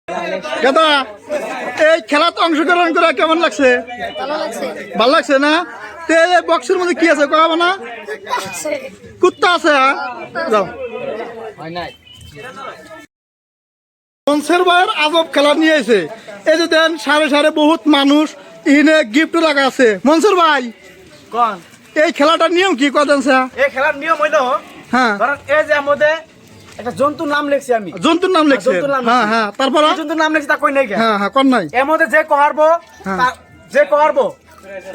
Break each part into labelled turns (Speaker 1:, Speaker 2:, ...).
Speaker 1: দাদা এই খেলাতে অংশগ্রহণ করে কেমন লাগছে? ভালো লাগছে না? বক্সের মধ্যে কি আছে কবে না? কুত্তা আছে। যাও মনসের ভাইয়ের আজব খেলা নিয়ে এসে এই যে দেন সারে সারে বহুত মানুষ ইনে গিফট লাগা আছে। মনসুর ভাই
Speaker 2: কোন
Speaker 1: এই খেলাটার নিয়ম কি কদেন?
Speaker 2: এই খেলার নিয়ম হইলো
Speaker 1: হ্যাঁ
Speaker 2: ধরেন এই যে আমাদের একটা জন্তুর নাম লিখছি আমি।
Speaker 1: জন্তুর নাম লিখছি। হ্যাঁ হ্যাঁ তারপর
Speaker 2: জন্তুর নাম লিখছি তা কই নাই।
Speaker 1: হ্যাঁ হ্যাঁ কোন নাই
Speaker 2: এর মধ্যে যে কহারবো যে কহারবো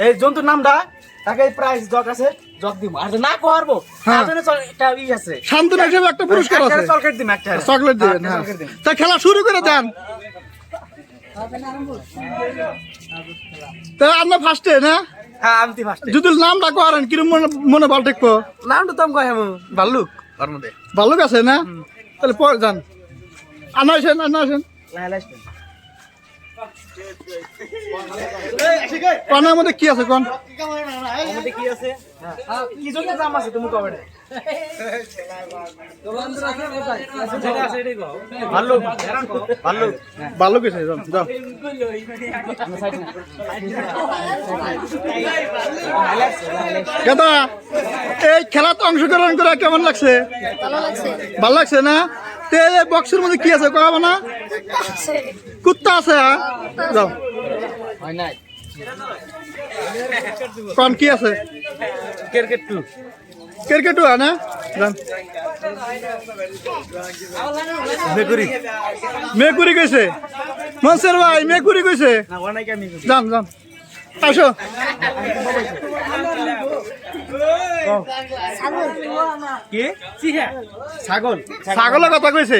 Speaker 2: এই জন্তুর নামটা তাকে প্রাইজ জগ আছে জগ দিব। আর যে না কহারবো তার জন্য একটা ই আছে
Speaker 1: শান্তনা হিসেবে একটা পুরস্কার আছে।
Speaker 2: চকলেট দিন একটা
Speaker 1: চকলেট দিবেন। হ্যাঁ তা খেলা শুরু করে দেন। তা আপনার ফার্স্টে না?
Speaker 2: হ্যাঁ আমি ফার্স্ট।
Speaker 1: যদি নামটা করেন কিরম মনে ভালো থাকবো?
Speaker 2: নামটা তো আমি কই আমি ভাল্লুক ওর মধ্যে
Speaker 1: ভালো আছে না? তাহলে পরে যান। আনা আসেন কনের মধ্যে কি আছে কোন?
Speaker 2: মধ্যে কি আছে? কি জন্তুর নাম আছে তুমি কবে? ভাল্লুক ভাল্লুক
Speaker 1: ভালো কিছু যাও। দাদা এই খেলাতে অংশগ্রহণ করে কেমন লাগছে? ভালো লাগছে না? বক্সের মধ্যে কি আছে কবে না? কুত্তা আছে। যাও কোন কি আছে? ক্রিকেটু না? মেকুরি কইছে মনসের ভাই, মেকুরি কইছে। যান যান আসো। ছাগলের কথা কইছে।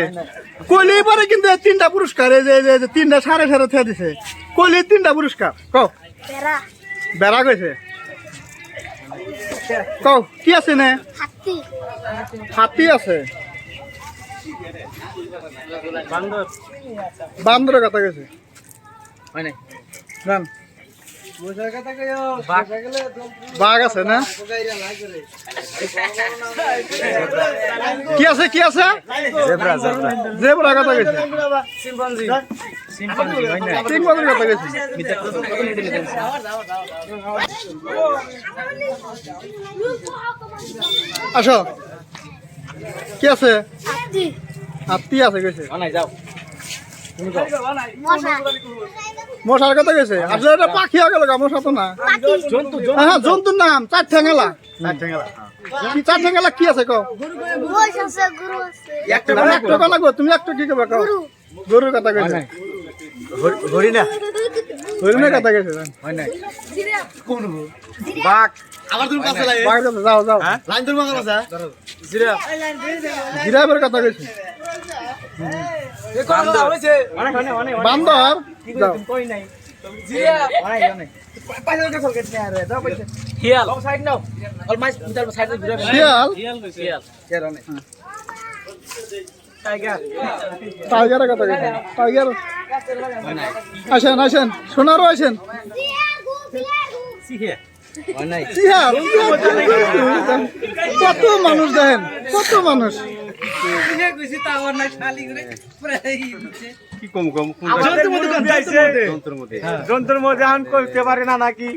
Speaker 1: কইলি পরে কিন্তু তিনটা পুরস্কার এই যে তিনটা সাড়ে সাড়ে থেকে দিছে। কইলি তিনটা পুরস্কার কও। বেড়া কইছে। কও কি আছে না? হাতি আছে। বান্দরের কথা কইছে। বাঘ আছে না? কি আছে কি আছে? জেব্রা কথা কইছে। চিম্পাঞ্জির কথা কইছে। আসো কি আছে? হাতি আছে কইছে। মশার কথা গেছে। আসলে এটা পাখি হয়ে গেল। মশা তো না। হ্যাঁ জন্তুর নাম চার ঠেঙ্গেলা। চার ঠেঙ্গেলা কি আছে কও? একটা কথা কও। তুমি একটা কি কবে কও? গরুর কথা কইছে। হরিণা হরিণের কথা কইছে। বাঘ আবার তুমি পাশে লাগে। বাঘ যাও যাও লাইন ধরে মাগা আছে। জিরাফ জিরাফের কথা কইছে। বান্দর কই নাই। জিরাফ অনেক শিয়াল সাইড নাও অলমাইস সাইড শিয়াল শিয়াল অনেক টাইগার টাইগারের কথা কইছে। টাইগার আসেন আসেন সোনারও আসেন। কত মানুষ দেখেন কত মানুষ।
Speaker 2: জন্তুর মধ্যে এখন করতে পারে না নাকি?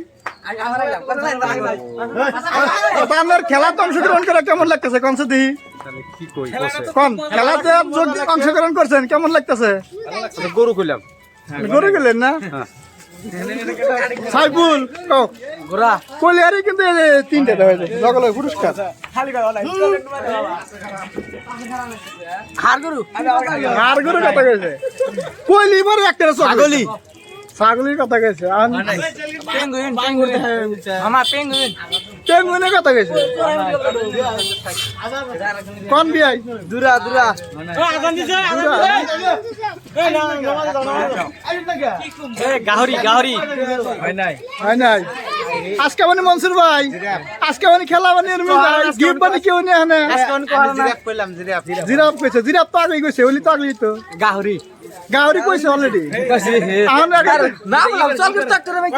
Speaker 1: আপনার খেলাতে অংশগ্রহণ করে কেমন লাগতেছে? কোন সাথে কোন খেলাতে অংশগ্রহণ করছেন কেমন লাগতেছে?
Speaker 2: গরু কইলাম।
Speaker 1: গরু গেলেন না? সাইফুল কইলে আরে কিন্তু তিনটা হয়েছে সকলের পুরস্কার। হার গরু কথা কইছে। কইলি পরে একটা ছাগলি ছাগলির কথা কইছে। পেঙ্গুইনের কথা কইছে। কোন বিয়াই? দুরা দুরা
Speaker 2: গাহরি গাহরি
Speaker 1: হয় নাই। আজকে মানে মনসুর ভাই আজকে মানে খেলা মানে গিফট মানে কেউ নেই। জিরাফ কইছে। জিরাফ তো আগেই কইছে। ওলি তো আগেই তো
Speaker 2: গাহরি
Speaker 1: গাউরি কইছে অলরেডি
Speaker 3: না বললাম চল কিন্তু ট্রাক্টরে ভাই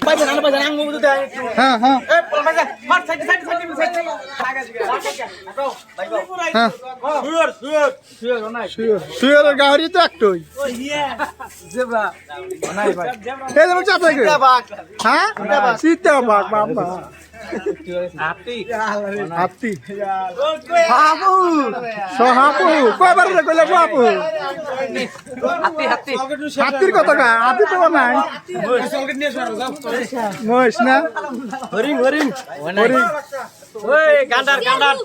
Speaker 2: পাইছেন আনো পাইছেন আঙ্গু বুঝতে দেয়
Speaker 1: হ্যাঁ হ্যাঁ
Speaker 2: এ পাইছে মার সাইড সাইড সাইড
Speaker 1: হ্যাঁ
Speaker 2: শুয়োর নাই
Speaker 1: শুয়ের গাউরি তো একটাই
Speaker 3: জেব্রা
Speaker 2: নাই ভাই
Speaker 1: এই যে চাচা কে হ্যাঁ সীতা বাঘ বাবা হাতি বাবু সহাপু কয়বার রে কইলে বাবু হাতির কথা কা হাতি তো নাই মহিষ না
Speaker 2: হরিণ হরিণ
Speaker 1: হরিণ
Speaker 2: ওই গান্ডার গান্ডার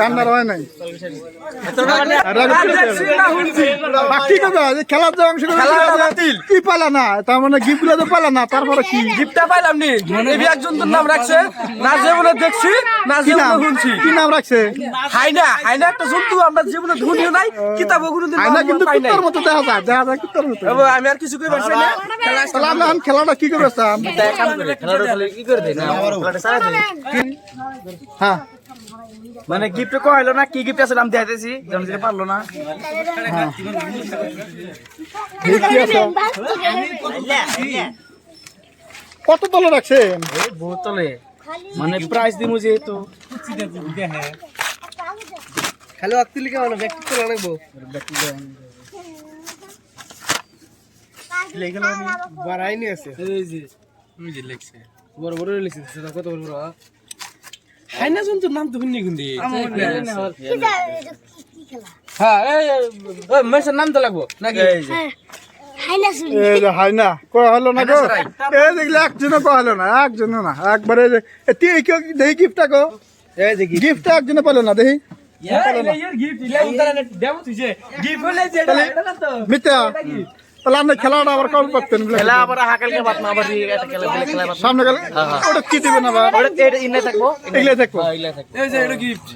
Speaker 1: গান্ডার হয় নাই বাকি কথা যে খেলার যে অংশ কি পালা না তার মানে গিফট গুলো তো পালা না তারপরে কি
Speaker 3: গিফটটা পাইলাম নি এই একজন তোর নাম রাখছে না জীবনে দেখছি না
Speaker 1: কি
Speaker 3: জীবনে
Speaker 1: নাম
Speaker 3: শুনছি
Speaker 1: কি নাম রাখছে
Speaker 3: হাইনা হাইনা একটা জন্তু আমরা জীবনে ধুনিও নাই কিতাবও কোনোদিন
Speaker 1: আয়না কিন্তু
Speaker 3: পাই নাই
Speaker 1: কুত্তার মতো দেখা যায় কুত্তার মতো
Speaker 3: এবার আমি আর কিছু কই পারছি না
Speaker 1: তাহলে আমরা এখন খেলাটা কি করে চাম
Speaker 3: কি করে দেই না
Speaker 1: হ্যাঁ
Speaker 2: মানে গিফট কইলো না কি গিফট আছে আমি দেখাইতেছি যেমন দিতে পারলো না
Speaker 1: কি আছে কত তলে রাখছেন
Speaker 2: বোতলে মানে প্রাইস দিমু যেহেতু
Speaker 3: খালি অক্তি লিখে মানে ব্যক্তি করে লাগবো বাড়াইনি আছে এই যে তুমি যে লিখছে বড় বড় লিখছে কত বড় বড় হাইনা জন্তু নাম তো শুনি গুন্দি হ্যাঁ এই মেসের নাম তো লাগবো নাকি
Speaker 1: এই যে হাইনা কয় হলো না গো এই দেখলে একজনও কয় হলো না একজনও না একবারে যে দেখি গিফটটা গো
Speaker 3: এই যে
Speaker 1: গিফটটা একজনে পেলো না দেখি মিথ্যা তাহলে আপনি খেলাটা আবার কবে পাচ্ছেন
Speaker 2: খেলা আবার হাকালকে বাত না আবার একটা খেলা খেলা
Speaker 1: সামনে গেলে ওটা কি দিবেন আবার
Speaker 2: ওটা এটা ইনে থাকবো
Speaker 1: এগুলো থাকবো
Speaker 3: এই যে এটা গিফট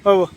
Speaker 1: হবো